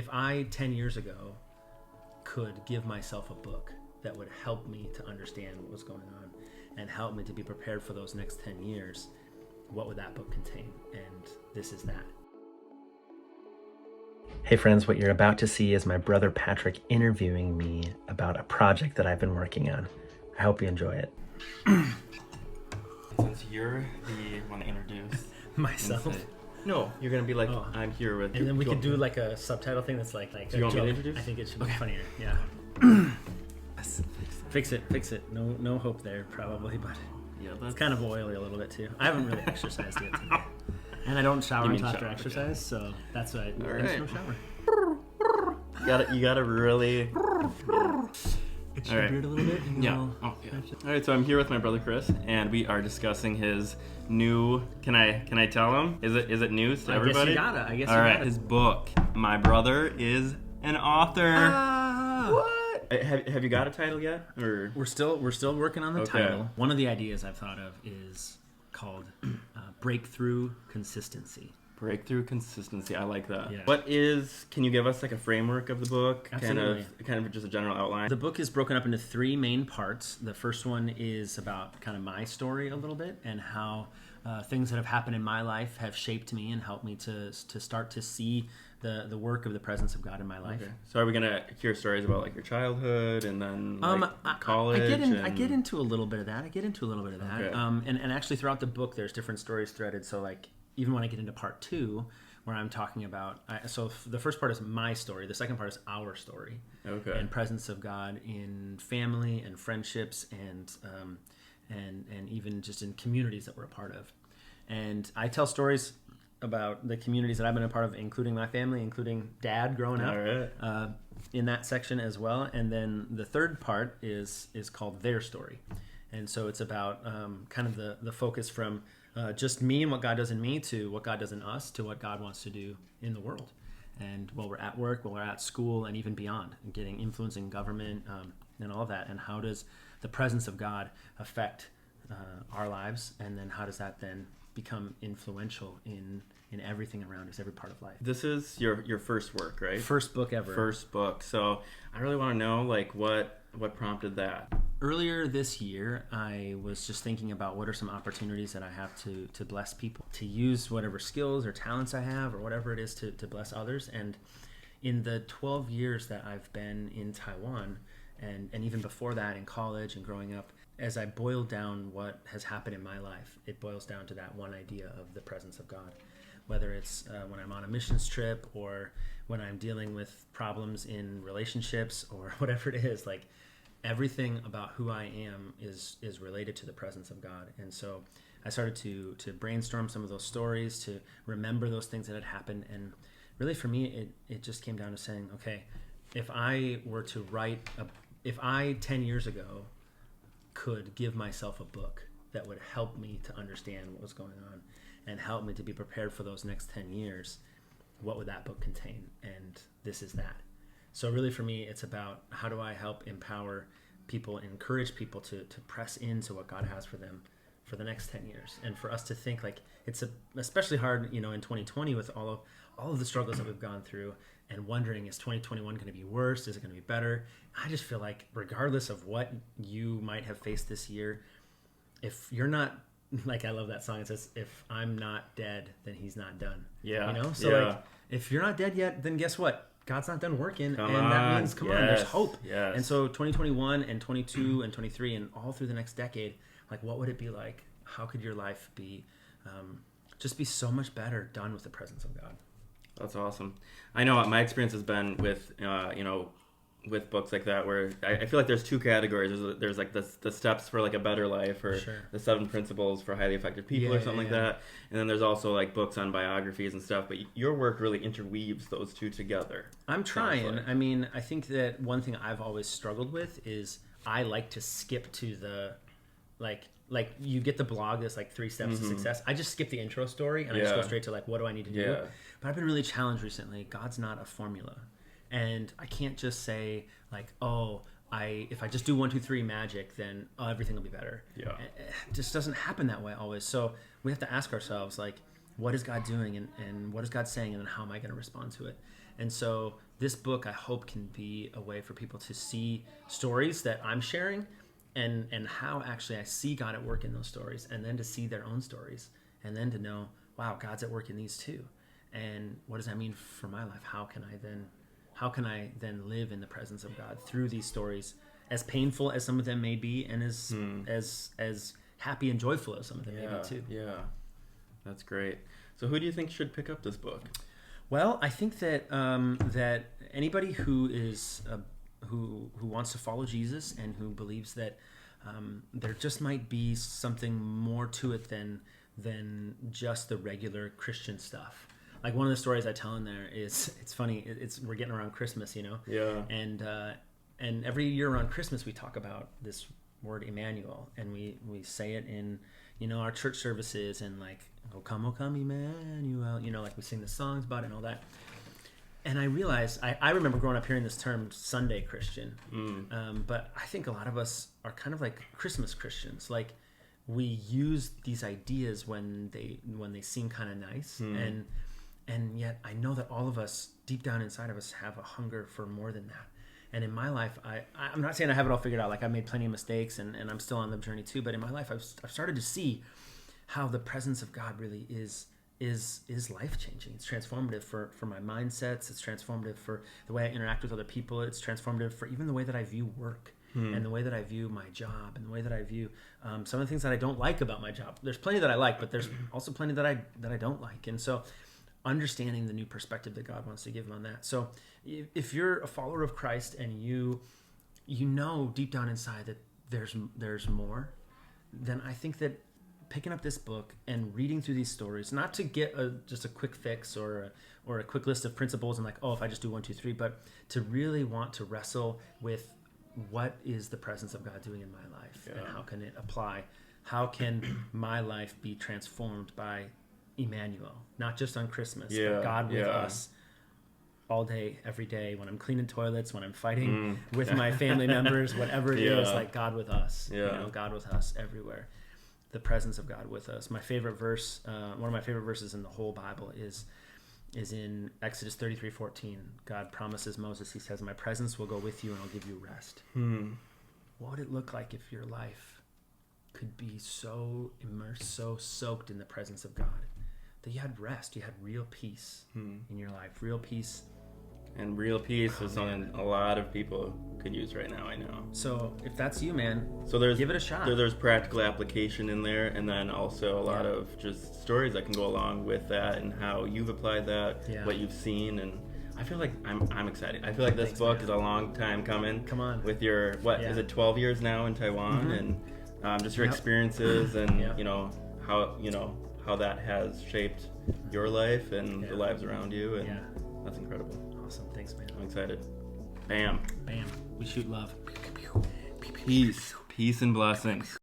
If I 10 years ago could give myself a book that would help me to understand what was going on and help me to be prepared for those next 10 years, what would that book contain? And this is that. Hey friends, what you're about to see is my brother Patrick interviewing me about a project that I've been working on. I hope you enjoy it. Since you're the one to introduce Myself? No, you're gonna be like, I'm here with. And then we could do like a subtitle thing that's like Do you want me joke. to introduce? I think it should be funnier. Yeah. Fix it. No hope there probably, but Yeah, it's kind of oily a little bit too. I haven't really exercised yet today. And I don't shower until after exercise, so that's why there's no shower. You gotta really. Itch your beard a little bit. Yeah. All right. So I'm here with my brother Chris, and we are discussing his new. Can I tell him? Is it news to everybody? I guess you All right. gotta. His book. My brother is an author. What? Have you got a title yet? Or We're still working on the Okay. title. One of the ideas I've thought of is called Breakthrough Consistency. Breakthrough Consistency. I like that. Yeah. Can you give us like a framework of the book? Absolutely. Kind of just a general outline. The book is broken up into three main parts. The first one is about kind of my story a little bit and how things that have happened in my life have shaped me and helped me to start to see the work of the presence of God in my life. Okay. So are we gonna hear stories about like your childhood and then college? I get into a little bit of that. Okay. And actually throughout the book, there's different stories threaded. So like even when I get into part 2, where I'm talking about, the first part is my story. The second part is our story. Okay. And presence of God in family and friendships and even just in communities that we're a part of. And I tell stories about the communities that I've been a part of, including my family, including Dad growing up. All right. In that section as well. And then the third part is called Their Story. And so it's about kind of the focus from just me and what God does in me to what God does in us to what God wants to do in the world. And while we're at work, while we're at school, and even beyond, and getting influence in government and all of that. And how does the presence of God affect our lives? And then how does that then become influential in everything around us, every part of life? This is your first work, right? First book ever. First book. So I really want to know like what prompted that. Earlier this year, I was just thinking about what are some opportunities that I have to bless people, to use whatever skills or talents I have or whatever it is to bless others. And in the 12 years that I've been in Taiwan, and even before that in college and growing up, as I boil down what has happened in my life, it boils down to that one idea of the presence of God. Whether it's when I'm on a missions trip or when I'm dealing with problems in relationships or whatever it is, like everything about who I am is related to the presence of God. And so I started to brainstorm some of those stories, to remember those things that had happened. And really for me, it just came down to saying, okay, if I 10 years ago could give myself a book that would help me to understand what was going on and help me to be prepared for those next 10 years, what would that book contain? And this is that. So really for me, it's about how do I help empower people, encourage people to press into what God has for them for the next 10 years. And for us to think like it's especially hard, in 2020 with all of the struggles that we've gone through and wondering, is 2021 going to be worse? Is it going to be better? I just feel like regardless of what you might have faced this year, if you're not, like I love that song, it says, if I'm not dead, then he's not done. Yeah. So like, if you're not dead yet, then guess what? God's not done working. That means, come on, there's hope. Yes. And so 2021 and 22 and 23 and all through the next decade, like what would it be like? How could your life be, just be so much better done with the presence of God? That's awesome. I know my experience has been with, with books like that, where I feel like there's two categories. There's like the steps for like a better life, or the 7 principles for highly effective people, or something like that. And then there's also like books on biographies and stuff. But your work really interweaves those two together. I'm trying. Like. I mean, I think that one thing I've always struggled with is I like to skip to the like you get the blog that's like 3 steps to success. I just skip the intro story and I just go straight to like, what do I need to do? But I've been really challenged recently. God's not a formula. And I can't just say like, if I just do 1, 2, 3 magic, then everything will be better. Yeah. It just doesn't happen that way always. So we have to ask ourselves like, what is God doing and what is God saying, and then how am I going to respond to it? And so this book, I hope, can be a way for people to see stories that I'm sharing and how actually I see God at work in those stories, and then to see their own stories, and then to know, wow, God's at work in these too. And what does that mean for my life? How can I then live in the presence of God through these stories, as painful as some of them may be, and as happy and joyful as some of them may be too. Yeah, that's great. So who do you think should pick up this book? Well, I think that that anybody who is who wants to follow Jesus and who believes that there just might be something more to it than just the regular Christian stuff. Like one of the stories I tell in there is, it's funny. We're getting around Christmas, Yeah. And every year around Christmas we talk about this word Emmanuel, and we say it in our church services, and like, O come, Emmanuel, like we sing the songs about it and all that. And I realized, I remember growing up hearing this term Sunday Christian, but I think a lot of us are kind of like Christmas Christians. Like we use these ideas when they seem kind of nice, and yet I know that all of us, deep down inside of us, have a hunger for more than that. And in my life, I'm not saying I have it all figured out. Like I've made plenty of mistakes, and I'm still on the journey too. But in my life, I've started to see how the presence of God really is life changing. It's transformative for my mindsets. It's transformative for the way I interact with other people. It's transformative for even the way that I view work and the way that I view my job and the way that I view some of the things that I don't like about my job. There's plenty that I like, but there's also plenty that I don't like. And so understanding the new perspective that God wants to give on that. So if you're a follower of Christ and you know deep down inside that there's more, then I think that picking up this book and reading through these stories, not to get just a quick fix or a quick list of principles and like, oh, if I just do 1, 2, 3, but to really want to wrestle with what is the presence of God doing in my life, and how can it apply? How can my life be transformed by Emmanuel, not just on Christmas, but God with us all day, every day, when I'm cleaning toilets, when I'm fighting with my family members, whatever it is, like God with us, God with us everywhere. The presence of God with us. My favorite verse, one of my favorite verses in the whole Bible is in Exodus 33:14. God promises Moses, he says, my presence will go with you and I'll give you rest. What would it look like if your life could be so immersed, so soaked in the presence of God, that you had rest, you had real peace in your life, real peace. And real peace is something a lot of people could use right now, I know. So if that's you, man, so give it a shot. There's practical application in there, and then also a lot of just stories that can go along with that, and how you've applied that, what you've seen, and I feel like I'm excited. I feel like this book is a long time coming. Come on. With your, is it 12 years now in Taiwan, and just your experiences, and how that has shaped your life and the lives around you, and that's incredible. Awesome. Thanks, man. I'm excited. Bam. Bam. We shoot love. Peace and blessings.